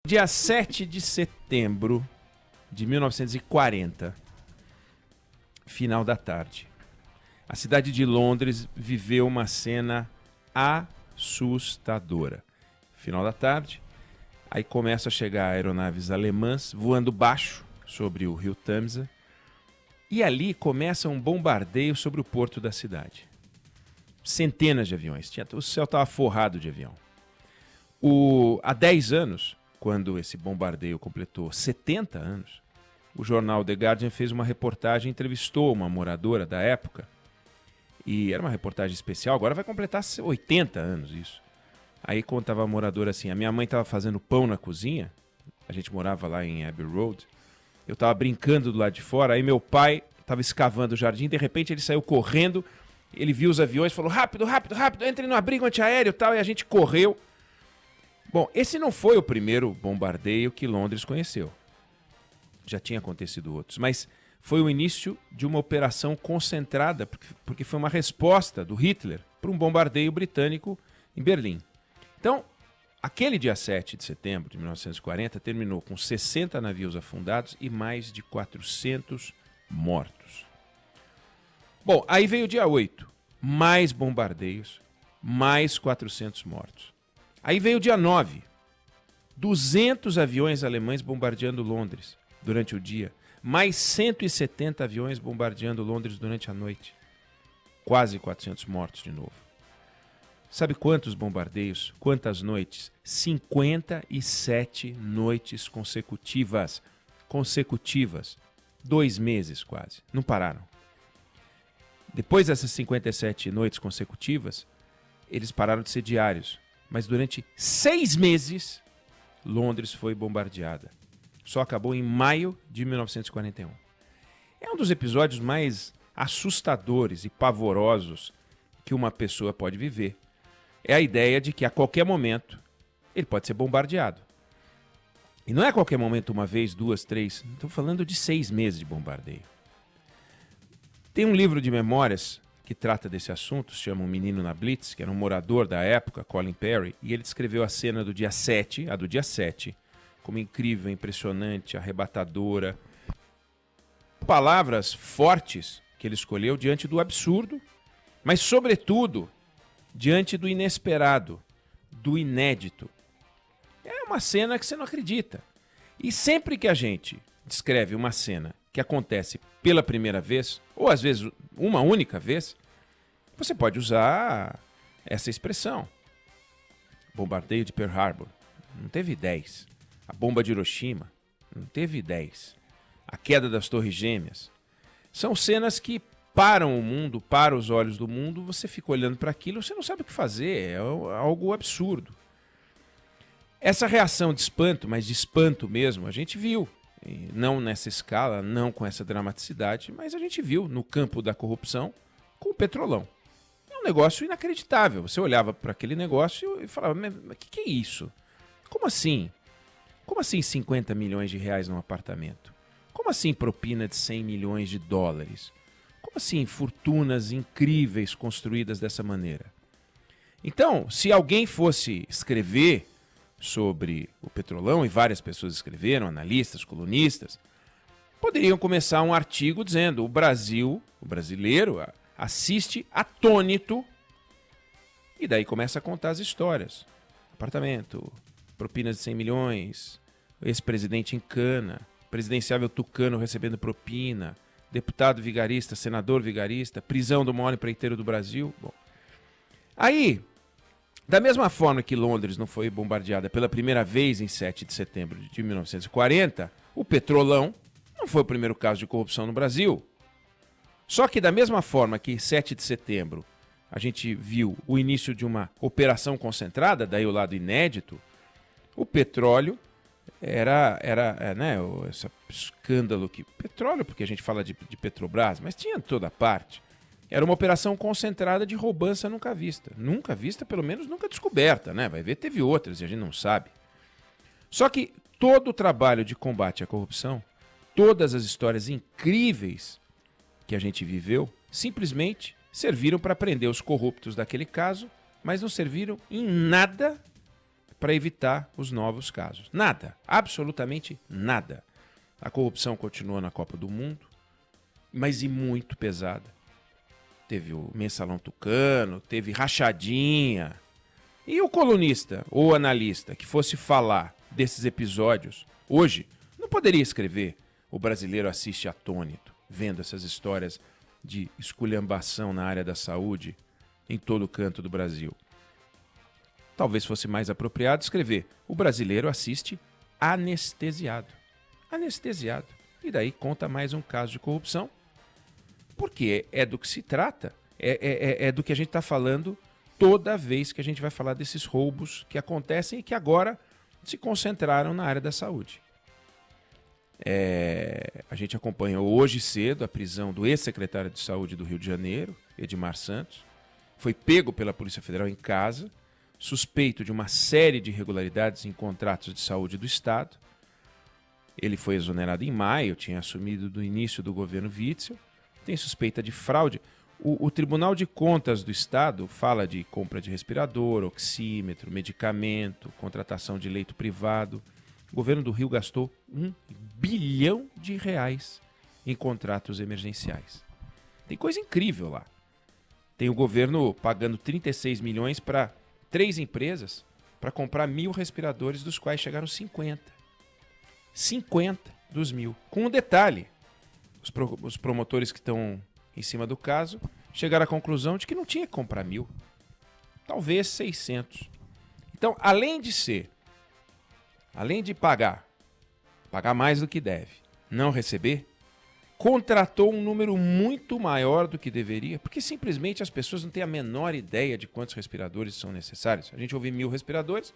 Dia 7 de setembro de 1940, final da tarde, a cidade de Londres viveu uma cena assustadora. Final da tarde, aí começam a chegar aeronaves alemãs voando baixo sobre o rio Tamisa, e ali começa um bombardeio sobre o porto da cidade. Centenas de aviões, o céu estava forrado de avião. Há 10 anos, quando esse bombardeio completou 70 anos, o jornal The Guardian fez uma reportagem, entrevistou uma moradora da época, e era uma reportagem especial, agora vai completar 80 anos isso. Aí contava a moradora assim, a minha mãe estava fazendo pão na cozinha, a gente morava lá em Abbey Road, eu estava brincando do lado de fora, aí meu pai estava escavando o jardim, de repente ele saiu correndo, ele viu os aviões, falou rápido, rápido, rápido, entre no abrigo antiaéreo e tal, e a gente correu. Bom, esse não foi o primeiro bombardeio que Londres conheceu. Já tinha acontecido outros, mas foi o início de uma operação concentrada, porque foi uma resposta do Hitler para um bombardeio britânico em Berlim. Então, aquele dia 7 de setembro de 1940 terminou com 60 navios afundados e mais de 400 mortos. Bom, aí veio o dia 8, mais bombardeios, mais 400 mortos. Aí veio o dia 9, 200 aviões alemães bombardeando Londres durante o dia, mais 170 aviões bombardeando Londres durante a noite. Quase 400 mortos de novo. Sabe quantos bombardeios, quantas noites? 57 noites consecutivas. 2 meses quase. Não pararam. Depois dessas 57 noites consecutivas, eles pararam de ser diários. Mas durante 6 meses, Londres foi bombardeada. Só acabou em maio de 1941. É um dos episódios mais assustadores e pavorosos que uma pessoa pode viver. É a ideia de que a qualquer momento ele pode ser bombardeado. E não é a qualquer momento, uma vez, 2, 3. Estou falando de 6 meses de bombardeio. Tem um livro de memórias que trata desse assunto, se chama Um Menino na Blitz, que era um morador da época, Colin Perry, e ele descreveu a cena do dia 7, a do dia 7, como incrível, impressionante, arrebatadora. Palavras fortes que ele escolheu diante do absurdo, mas, sobretudo, diante do inesperado, do inédito. É uma cena que você não acredita. E sempre que a gente descreve uma cena que acontece pela primeira vez, ou às vezes uma única vez, você pode usar essa expressão. Bombardeio de Pearl Harbor, não teve 10. A bomba de Hiroshima, não teve 10. A queda das Torres Gêmeas. São cenas que param o mundo, param os olhos do mundo, você fica olhando para aquilo, você não sabe o que fazer, é algo absurdo. Essa reação de espanto, mas de espanto mesmo, a gente viu. Não nessa escala, não com essa dramaticidade, mas a gente viu no campo da corrupção com o Petrolão. É um negócio inacreditável. Você olhava para aquele negócio e falava, mas o que é isso? Como assim? Como assim 50 milhões de reais num apartamento? Como assim propina de 100 milhões de dólares? Como assim fortunas incríveis construídas dessa maneira? Então, se alguém fosse escrever sobre o Petrolão, e várias pessoas escreveram, analistas, colunistas, poderiam começar um artigo dizendo o brasileiro, assiste atônito, e daí começa a contar as histórias. Apartamento, propinas de 100 milhões, ex-presidente em cana, presidenciável tucano recebendo propina, deputado vigarista, senador vigarista, prisão do maior empreiteiro do Brasil. Bom, aí, da mesma forma que Londres não foi bombardeada pela primeira vez em 7 de setembro de 1940, o Petrolão não foi o primeiro caso de corrupção no Brasil. Só que da mesma forma que 7 de setembro a gente viu o início de uma operação concentrada, daí o lado inédito, o petróleo era né, esse escândalo que... Petróleo, porque a gente fala de Petrobras, mas tinha toda parte. Era uma operação concentrada de roubança nunca vista. Nunca vista, pelo menos nunca descoberta, né? Vai ver, teve outras e a gente não sabe. Só que todo o trabalho de combate à corrupção, todas as histórias incríveis que a gente viveu, simplesmente serviram para prender os corruptos daquele caso, mas não serviram em nada para evitar os novos casos. Nada, absolutamente nada. A corrupção continuou na Copa do Mundo, mas e muito pesada. Teve o Mensalão Tucano, teve rachadinha. E o colunista ou analista que fosse falar desses episódios, hoje, não poderia escrever "O brasileiro assiste atônito", vendo essas histórias de esculhambação na área da saúde em todo canto do Brasil. Talvez fosse mais apropriado escrever "O brasileiro assiste anestesiado". Anestesiado. E daí conta mais um caso de corrupção, porque é do que se trata, é do que a gente está falando toda vez que a gente vai falar desses roubos que acontecem e que agora se concentraram na área da saúde. A gente acompanhou hoje cedo a prisão do ex-secretário de Saúde do Rio de Janeiro, Edmar Santos. Foi pego pela Polícia Federal em casa, suspeito de uma série de irregularidades em contratos de saúde do Estado. Ele foi exonerado em maio, tinha assumido do início do governo Witzel. Tem suspeita de fraude. O Tribunal de Contas do Estado fala de compra de respirador, oxímetro, medicamento, contratação de leito privado. O governo do Rio gastou R$ 1 bilhão em contratos emergenciais. Tem coisa incrível lá. Tem o governo pagando 36 milhões para 3 empresas para comprar 1.000 respiradores, dos quais chegaram 50. 50 dos 1.000. Com um detalhe, os promotores que estão em cima do caso chegaram à conclusão de que não tinha que comprar 1.000. Talvez 600. Então, além de pagar mais do que deve, não receber, contratou um número muito maior do que deveria, porque simplesmente as pessoas não têm a menor ideia de quantos respiradores são necessários. A gente ouve 1.000 respiradores,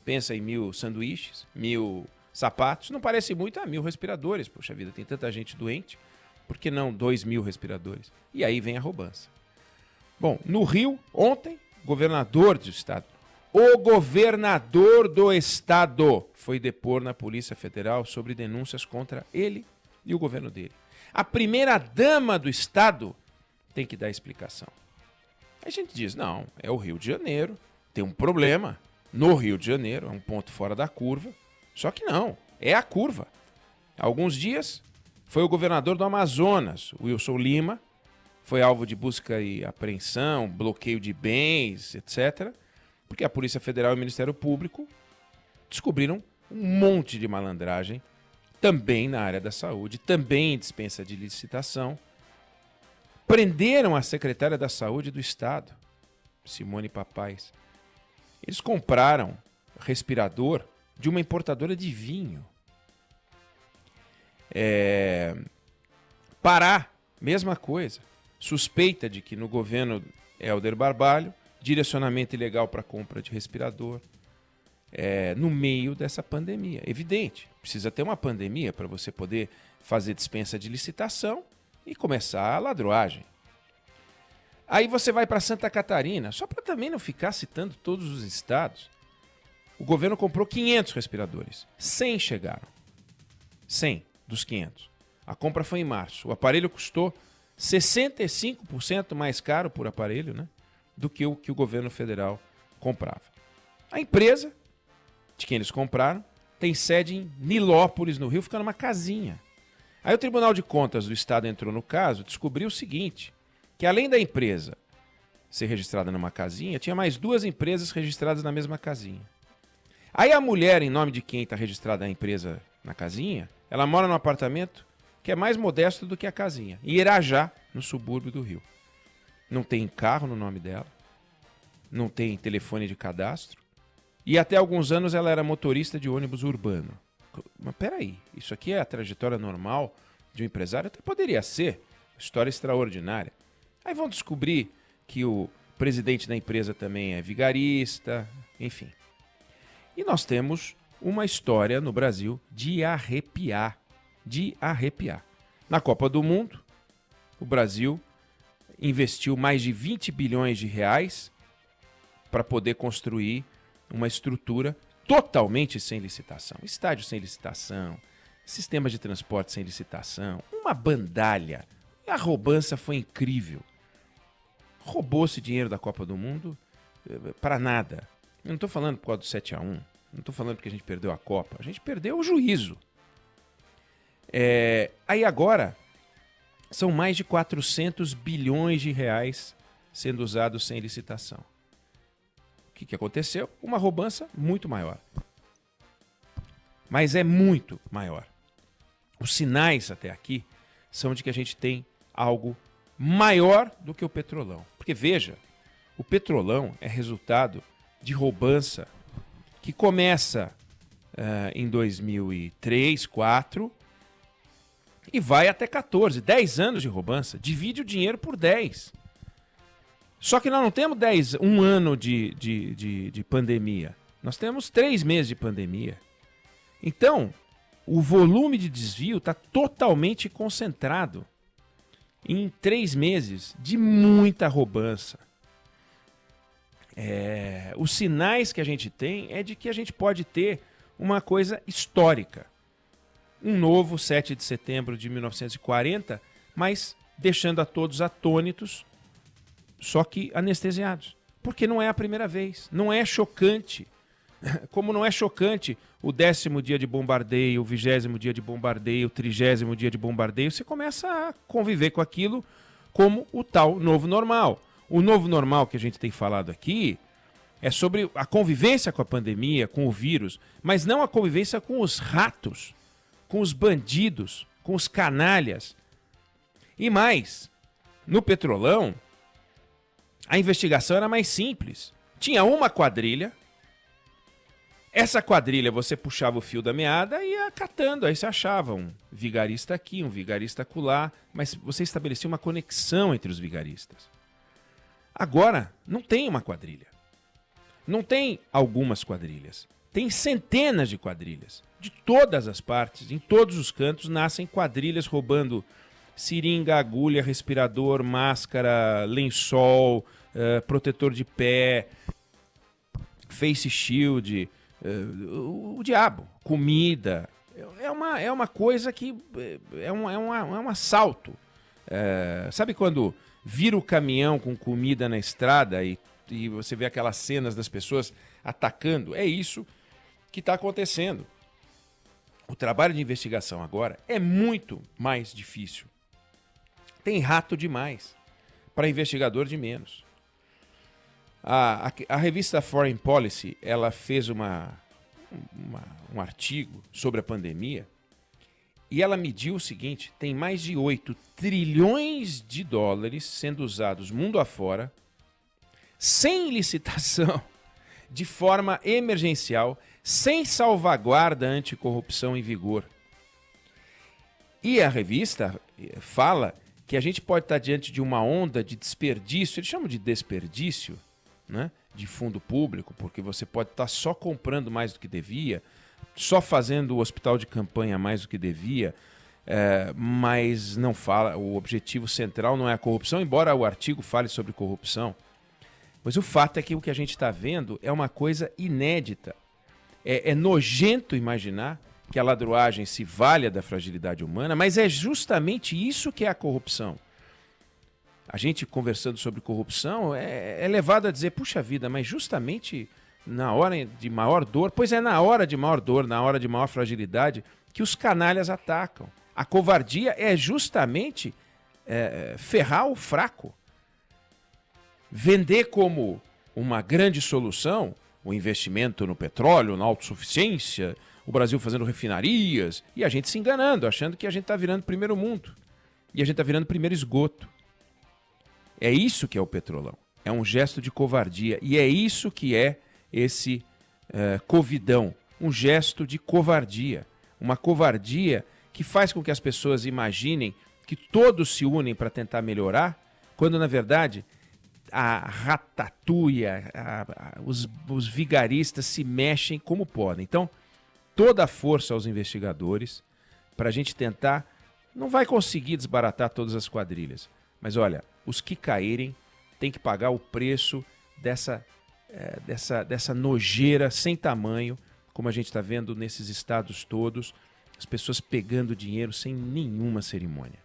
pensa em 1.000 sanduíches, 1.000 sapatos, não parece muito a 1.000 respiradores. Poxa vida, tem tanta gente doente, por que não 2.000 respiradores? E aí vem a roubança. Bom, no Rio, ontem, o governador do estado foi depor na Polícia Federal sobre denúncias contra ele e o governo dele. A primeira-dama do estado tem que dar explicação. Aí a gente diz, não, é o Rio de Janeiro, tem um problema no Rio de Janeiro, é um ponto fora da curva. Só que não, é a curva. Há alguns dias foi o governador do Amazonas, Wilson Lima, foi alvo de busca e apreensão, bloqueio de bens, etc., porque a Polícia Federal e o Ministério Público descobriram um monte de malandragem, também na área da saúde, também em dispensa de licitação. Prenderam a secretária da Saúde do Estado, Simone Papais. Eles compraram respirador de uma importadora de vinho. Pará, mesma coisa. Suspeita de que no governo Helder Barbalho, direcionamento ilegal para compra de respirador, no meio dessa pandemia. Evidente, precisa ter uma pandemia para você poder fazer dispensa de licitação e começar a ladroagem. Aí você vai para Santa Catarina, só para também não ficar citando todos os estados. O governo comprou 500 respiradores. 100 chegaram. 100 dos 500. A compra foi em março. O aparelho custou 65% mais caro por aparelho, né, do que o governo federal comprava. A empresa de quem eles compraram tem sede em Nilópolis, no Rio, fica numa casinha. Aí o Tribunal de Contas do Estado entrou no caso, descobriu o seguinte, que além da empresa ser registrada numa casinha, tinha mais 2 empresas registradas na mesma casinha. Aí a mulher, em nome de quem está registrada a empresa na casinha, ela mora num apartamento que é mais modesto do que a casinha, em Irajá, no subúrbio do Rio. Não tem carro no nome dela, não tem telefone de cadastro, e até alguns anos ela era motorista de ônibus urbano. Mas peraí, isso aqui é a trajetória normal de um empresário? Até poderia ser, história extraordinária. Aí vão descobrir que o presidente da empresa também é vigarista, enfim. E nós temos uma história no Brasil de arrepiar. De arrepiar. Na Copa do Mundo, o Brasil investiu mais de 20 bilhões de reais para poder construir uma estrutura totalmente sem licitação. Estádio sem licitação, sistemas de transporte sem licitação, uma bandalha. A roubança foi incrível. Roubou-se dinheiro da Copa do Mundo para nada. Eu não estou falando por causa do 7-1, não estou falando porque a gente perdeu a Copa, a gente perdeu o juízo. Aí agora, são mais de 400 bilhões de reais sendo usados sem licitação. O que aconteceu? Uma roubança muito maior. Mas é muito maior. Os sinais até aqui são de que a gente tem algo maior do que o Petrolão. Porque veja, o Petrolão é resultado de roubança que começa em 2003, 2004 e vai até 14, 10 anos de roubança. Divide o dinheiro por 10. Só que nós não temos um ano de pandemia. Nós temos 3 meses de pandemia. Então, o volume de desvio está totalmente concentrado em 3 meses de muita roubança. Os sinais que a gente tem é de que a gente pode ter uma coisa histórica. Um novo 7 de setembro de 1940, mas deixando a todos atônitos, só que anestesiados. Porque não é a primeira vez, não é chocante. Como não é chocante o 10º dia de bombardeio, o 20º dia de bombardeio, o 30º dia de bombardeio, você começa a conviver com aquilo como o tal novo normal. O novo normal que a gente tem falado aqui é sobre a convivência com a pandemia, com o vírus, mas não a convivência com os ratos, com os bandidos, com os canalhas. E mais, no Petrolão, a investigação era mais simples. Tinha uma quadrilha. Essa quadrilha, você puxava o fio da meada e ia catando. Aí você achava um vigarista aqui, um vigarista acolá, mas você estabelecia uma conexão entre os vigaristas. Agora, não tem uma quadrilha. Não tem algumas quadrilhas. Tem centenas de quadrilhas. De todas as partes, em todos os cantos, nascem quadrilhas roubando seringa, agulha, respirador, máscara, lençol, protetor de pé, face shield... o diabo, comida, é uma coisa que é um assalto. Sabe quando vira o caminhão com comida na estrada e você vê aquelas cenas das pessoas atacando? É isso que está acontecendo. O trabalho de investigação agora é muito mais difícil. Tem rato demais para investigador de menos. A revista Foreign Policy, ela fez um artigo sobre a pandemia e ela mediu o seguinte: tem mais de 8 trilhões de dólares sendo usados mundo afora, sem licitação, de forma emergencial, sem salvaguarda anticorrupção em vigor. E a revista fala que a gente pode estar diante de uma onda de desperdício, eles chamam de desperdício, né, de fundo público, porque você pode estar só comprando mais do que devia, só fazendo o hospital de campanha mais do que devia, mas não fala, o objetivo central não é a corrupção, embora o artigo fale sobre corrupção. Mas o fato é que o que a gente está vendo é uma coisa inédita. É nojento imaginar que a ladruagem se valha da fragilidade humana, mas é justamente isso que é a corrupção. A gente conversando sobre corrupção é levado a dizer, puxa vida, mas justamente na hora de maior dor, pois é na hora de maior dor, na hora de maior fragilidade, que os canalhas atacam. A covardia é justamente ferrar o fraco. Vender como uma grande solução o investimento no petróleo, na autossuficiência, o Brasil fazendo refinarias, e a gente se enganando, achando que a gente está virando primeiro mundo. E a gente está virando primeiro esgoto. É isso que é o Petrolão. É um gesto de covardia. E é isso que é esse covidão. Um gesto de covardia. Uma covardia que faz com que as pessoas imaginem que todos se unem para tentar melhorar, quando na verdade a ratatouille, os vigaristas se mexem como podem. Então, toda a força aos investigadores para a gente tentar. Não vai conseguir desbaratar todas as quadrilhas. Mas olha, os que caírem têm que pagar o preço dessa nojeira sem tamanho, como a gente está vendo nesses estados todos, as pessoas pegando dinheiro sem nenhuma cerimônia.